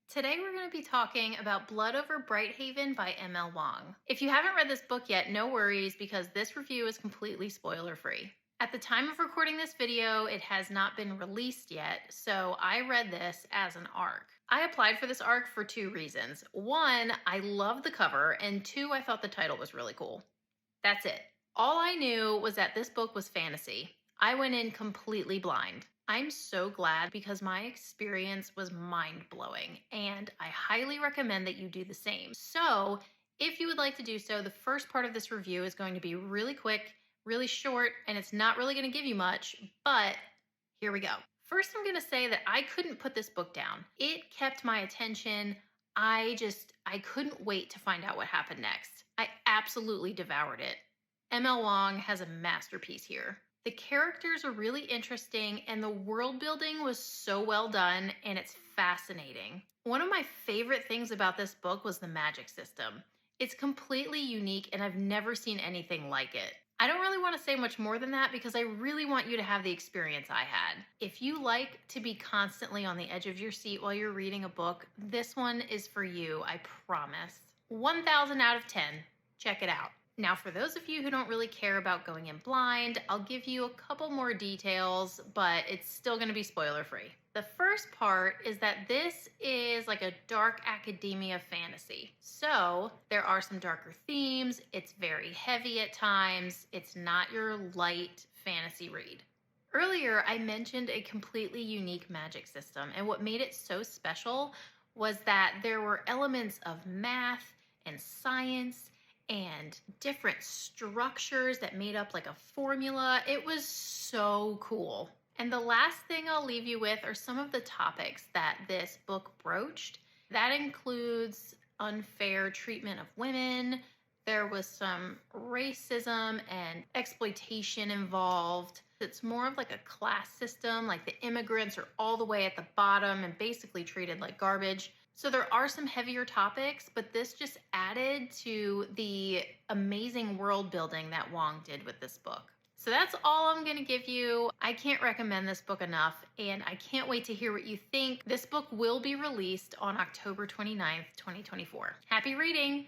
Today we're going to be talking about Blood Over Brighthaven by M.L. Wong. If you haven't read this book yet, no worries because this review is completely spoiler free. At the time of recording this video, it has not been released yet, so I read this as an ARC. I applied for this ARC for two reasons. One, I love the cover, and two, I thought the title was really cool. That's it. All I knew was that this book was fantasy. I went in completely blind. I'm so glad because my experience was mind-blowing, and I highly recommend that you do the same. So, if you would like to do so, the first part of this review is going to be really quick, really short, and it's not really going to give you much, but here we go. First, I'm going to say that I couldn't put this book down. It kept my attention. I couldn't wait to find out what happened next. I absolutely devoured it. M.L. Wong has a masterpiece here. The characters are really interesting and the world building was so well done and it's fascinating. One of my favorite things about this book was the magic system. It's completely unique and I've never seen anything like it. I don't really want to say much more than that because I really want you to have the experience I had. If you like to be constantly on the edge of your seat while you're reading a book, this one is for you, I promise. 1,000 out of 10. Check it out. Now, for those of you who don't really care about going in blind, I'll give you a couple more details, but it's still going to be spoiler free. The first part is that this is like a dark academia fantasy. So there are some darker themes. It's very heavy at times. It's not your light fantasy read. Earlier, I mentioned a completely unique magic system, and what made it so special was that there were elements of math and science and different structures that made up like a formula. It was so cool. And the last thing I'll leave you with are some of the topics that this book broached. That includes unfair treatment of women. There was some racism and exploitation involved. It's more of like a class system, like the immigrants are all the way at the bottom and basically treated like garbage. So there are some heavier topics, but this just added to the amazing world building that Wong did with this book. So that's all I'm going to give you. I can't recommend this book enough, and I can't wait to hear what you think. This book will be released on October 29th, 2024. Happy reading!